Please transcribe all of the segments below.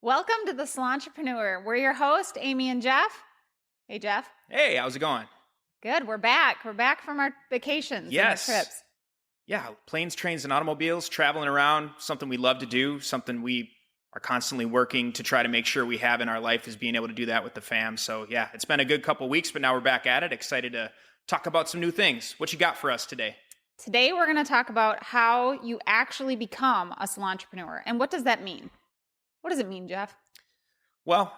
Welcome to the Salontrepreneur. We're your host, Amy and Jeff. Hey, Jeff. Hey, how's it going? Good. We're back. We're back from our vacations Yes. and our trips. Yeah, planes, trains, and automobiles, traveling around, something we love to do, something we are constantly working to try to make sure we have in our life is being able to do that with the fam. So yeah, it's been a good couple weeks, but now we're back at it. Excited to talk about some new things. What you got for us today? Today, we're going to talk about how you actually become a salontrepreneur. And what does that mean? What does it mean, Jeff? Well,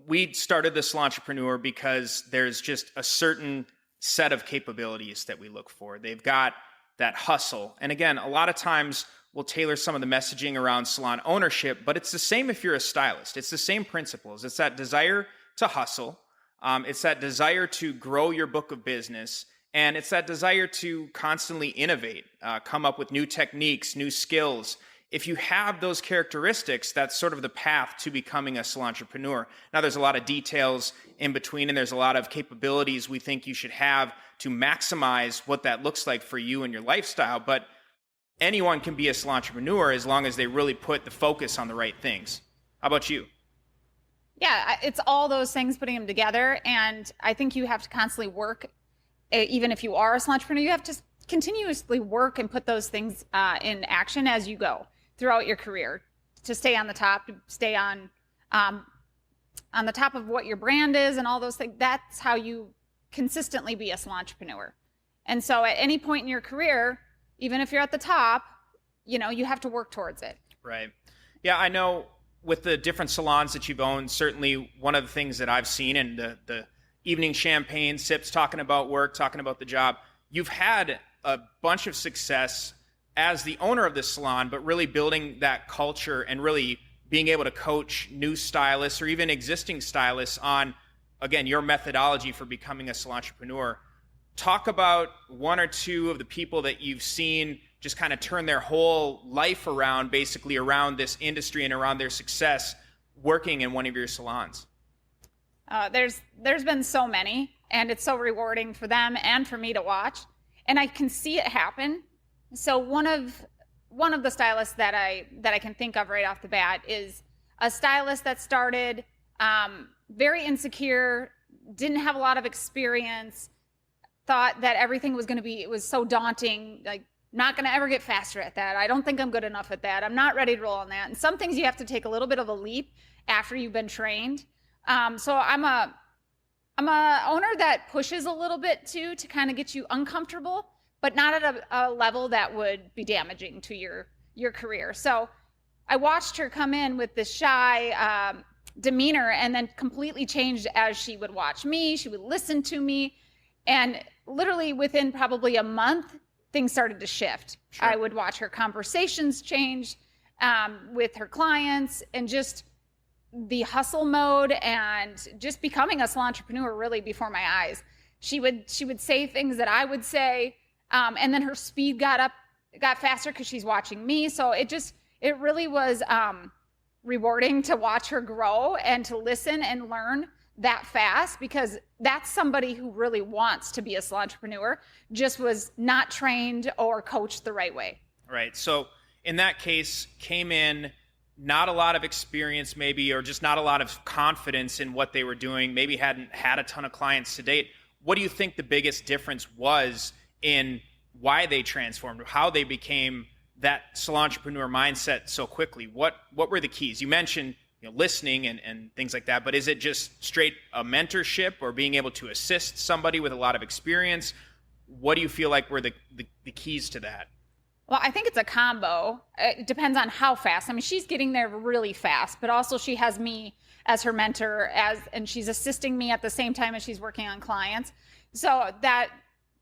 we started the Salontrepreneur because there's just a certain set of capabilities that we look for. They've got that hustle. And again, a lot of times we'll tailor some of the messaging around salon ownership, but it's the same if you're a stylist. It's the same principles. It's that desire to hustle. It's that desire to grow your book of business. And it's that desire to constantly innovate, come up with new techniques, new skills. If you have those characteristics, that's sort of the path to becoming a salontrepreneur. Now, there's a lot of details in between, and there's a lot of capabilities we think you should have to maximize what that looks like for you and your lifestyle. But anyone can be a salontrepreneur as long as they really put the focus on the right things. How about you? Yeah, it's all those things, putting them together. And I think you have to constantly work. Even if you are a salontrepreneur, you have to continuously work and put those things in action as you go throughout your career to stay on the top, to stay on the top of what your brand is and all those things. That's how you consistently be a salontrepreneur. And so at any point in your career, even if you're at the top, you have to work towards it. Right. Yeah, I know with the different salons that you've owned, certainly one of the things that I've seen in the evening champagne sips, talking about work, talking about the job, you've had a bunch of success as the owner of this salon, but really building that culture and really being able to coach new stylists or even existing stylists on, again, your methodology for becoming a salontrepreneur. Talk about one or two of the people that you've seen just kind of turn their whole life around, basically around this industry and around their success working in one of your salons. There's been so many, and it's so rewarding for them and for me to watch. And I can see it happen. So one of the stylists that I can think of right off the bat is a stylist that started very insecure, didn't have a lot of experience, thought that everything was going to be, it was so daunting, like not going to ever get faster at that. I don't think I'm good enough at that. I'm not ready to roll on that. And some things you have to take a little bit of a leap after you've been trained. So I'm a owner that pushes a little bit too, to kind of get you uncomfortable, but not at a level that would be damaging to your career. So I watched her come in with this shy demeanor and then completely changed as she would watch me. She would listen to me. And literally within probably a month, things started to shift. Sure. I would watch her conversations change with her clients, and just the hustle mode and just becoming a salontrepreneur really before my eyes. She would say things that I would say, and then her speed got faster because she's watching me. So it really was rewarding to watch her grow and to listen and learn that fast, because that's somebody who really wants to be a salontrepreneur, just was not trained or coached the right way. Right. So in that case, came in not a lot of experience maybe, or just not a lot of confidence in what they were doing, maybe hadn't had a ton of clients to date. What do you think the biggest difference was in why they transformed, how they became that salontrepreneur mindset so quickly? What were the keys? You mentioned listening and things like that, but is it just straight a mentorship or being able to assist somebody with a lot of experience? What do you feel like were the keys to that? Well, I think it's a combo. It depends on how fast. I mean, she's getting there really fast, but also she has me as her mentor, and she's assisting me at the same time as she's working on clients. So that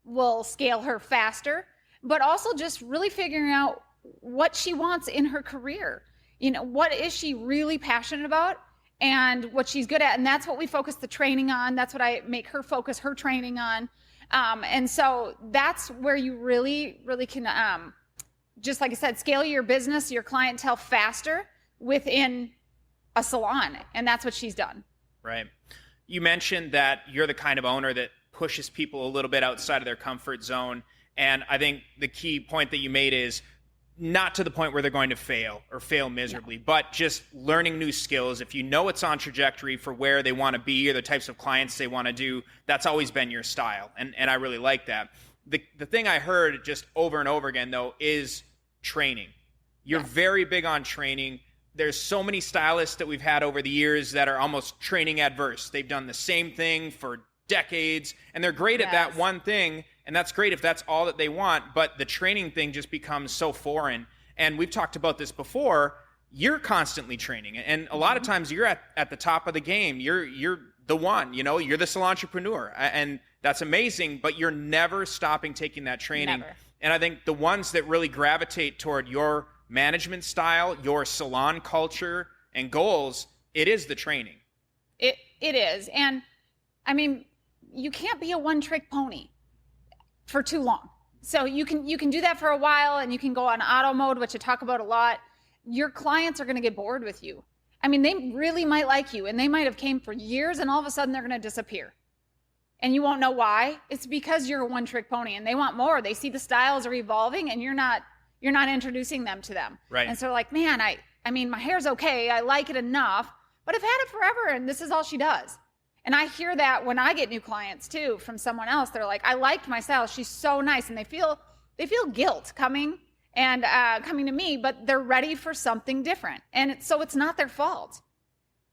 will scale her faster, but also just really figuring out what she wants in her career. What is she really passionate about and what she's good at? And that's what we focus the training on. That's what I make her focus her training on. And so that's where you really, really can, just like I said, scale your business, your clientele faster within a salon. And that's what she's done. Right. You mentioned that you're the kind of owner that pushes people a little bit outside of their comfort zone. And I think the key point that you made is not to the point where they're going to fail or fail miserably, but just learning new skills. If you know it's on trajectory for where they want to be or the types of clients they want to do, that's always been your style. And I really like that. The thing I heard just over and over again, though, is training. You're very big on training. There's so many stylists that we've had over the years that are almost training adverse. They've done the same thing for decades, and they're great at that one thing. And that's great if that's all that they want, but the training thing just becomes so foreign. And we've talked about this before. You're constantly training, and a lot of times you're at the top of the game. You're the one, you're the Salontrepreneur, and that's amazing, but you're never stopping taking that training. Never. And I think the ones that really gravitate toward your management style, your salon culture and goals, it is the training. It is. And I mean, you can't be a one-trick pony for too long. So you can do that for a while, and you can go on auto mode, which I talk about a lot. Your clients are going to get bored with you. I mean, they really might like you, and they might have came for years, and all of a sudden they're going to disappear. And you won't know why. It's because you're a one-trick pony, and they want more. They see the styles are evolving, and you're not introducing them to them. Right. And so like, man, I mean, my hair's okay. I like it enough, but I've had it forever, and this is all she does. And I hear that when I get new clients too from someone else. They're like, I liked my style. She's so nice. And they feel guilt coming to me, but they're ready for something different. And it's not their fault.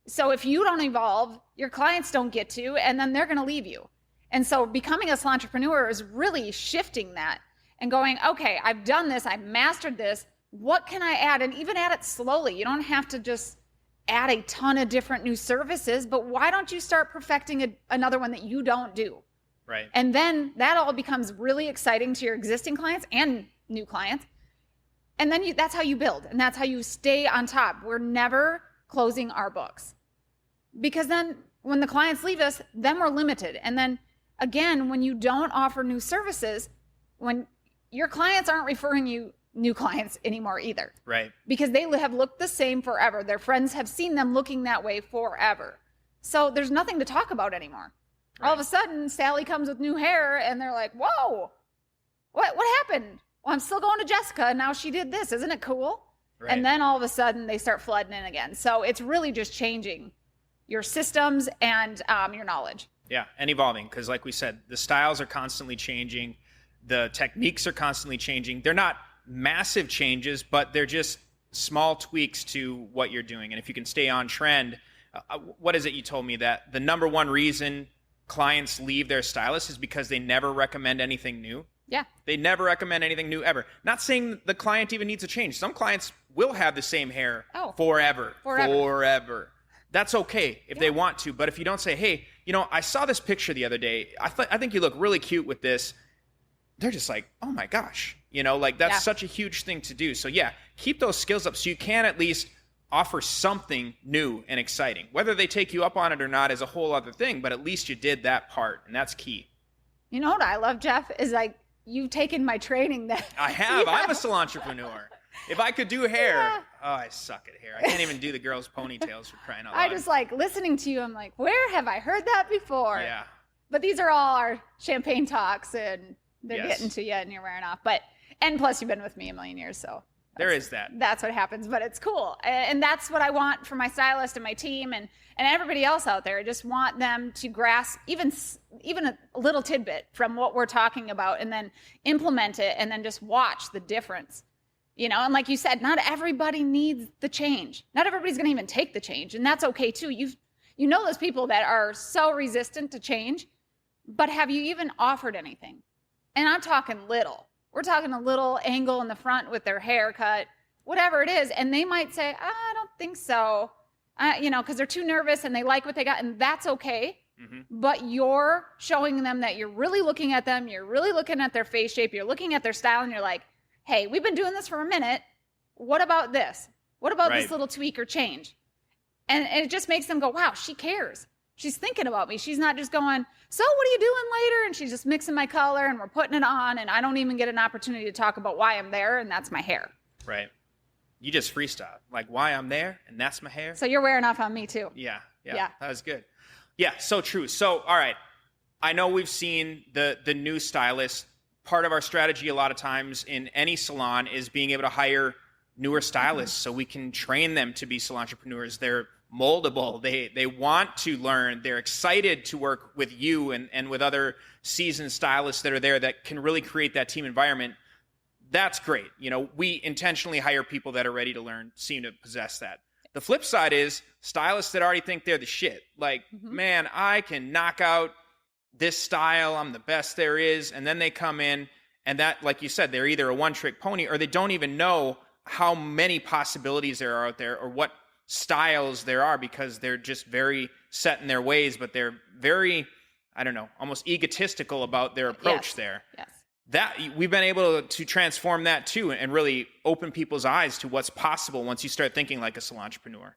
So if you don't evolve, your clients don't get to, and then they're going to leave you. And so becoming a Salontrepreneur is really shifting that and going, okay, I've done this. I've mastered this. What can I add? And even add it slowly. You don't have to just add a ton of different new services, but why don't you start perfecting another one that you don't do? Right. And then that all becomes really exciting to your existing clients and new clients. And then that's how you build, and that's how you stay on top. We're never closing our books, because then when the clients leave us, then we're limited. And then again, when you don't offer new services, when your clients aren't referring you new clients anymore either. Right. Because they have looked the same forever. Their friends have seen them looking that way forever. So there's nothing to talk about anymore. Right. All of a sudden, Sally comes with new hair, and they're like, whoa, what happened? Well, I'm still going to Jessica, and now she did this. Isn't it cool? Right. And then all of a sudden, they start flooding in again. So it's really just changing your systems and your knowledge. Yeah, and evolving, because like we said, the styles are constantly changing. The techniques are constantly changing. They're not massive changes, but they're just small tweaks to what you're doing. And if you can stay on trend, what is it you told me that the number one reason clients leave their stylist is because they never recommend anything new? Yeah. They never recommend anything new ever. Not saying the client even needs a change. Some clients will have the same hair forever. That's okay if they want to. But if you don't say, hey, I saw this picture the other day. I think you look really cute with this. They're just like, oh my gosh, that's such a huge thing to do. So yeah, keep those skills up so you can at least offer something new and exciting. Whether they take you up on it or not is a whole other thing, but at least you did that part, and that's key. You know what I love, Jeff, is like you've taken my training that I have. I'm a Salontrepreneur. If I could do hair, I suck at hair. I can't even do the girls' ponytails, for crying out loud. I just like listening to you. I'm like, where have I heard that before? Yeah. But these are all our champagne talks, and they're getting to you, and you're wearing off. And plus, you've been with me a million years, so there is that. That's what happens, but it's cool, and that's what I want for my stylist and my team and everybody else out there. I just want them to grasp even a little tidbit from what we're talking about, and then implement it, and then just watch the difference. And like you said, not everybody needs the change. Not everybody's going to even take the change, and that's okay too. You know those people that are so resistant to change, but have you even offered anything? And I'm talking little. We're talking a little angle in the front with their haircut, whatever it is. And they might say, I don't think so, because they're too nervous and they like what they got. And that's okay. Mm-hmm. But you're showing them that you're really looking at them. You're really looking at their face shape. You're looking at their style. And you're like, hey, we've been doing this for a minute. What about this? What about this little tweak or change? And it just makes them go, wow, she cares. She's thinking about me. She's not just going, so what are you doing later? And she's just mixing my color, and we're putting it on, and I don't even get an opportunity to talk about why I'm there, and that's my hair. Right. You just freestyle. Like, why I'm there, and that's my hair. So you're wearing off on me, too. Yeah. That was good. Yeah, so true. So, all right. I know we've seen the new stylist part of our strategy a lot of times in any salon is being able to hire newer stylists so we can train them to be salontrepreneurs. They're moldable. They want to learn. They're excited to work with you and with other seasoned stylists that are there that can really create that team environment. That's great. We intentionally hire people that are ready to learn, seem to possess that. The flip side is stylists that already think they're the shit. Like, man, I can knock out this style. I'm the best there is. And then they come in and that, like you said, they're either a one-trick pony or they don't even know how many possibilities there are out there or what styles there are because they're just very set in their ways, but they're very, I don't know, almost egotistical about their approach there. Yes. That we've been able to transform that too and really open people's eyes to what's possible once you start thinking like a salontrepreneur.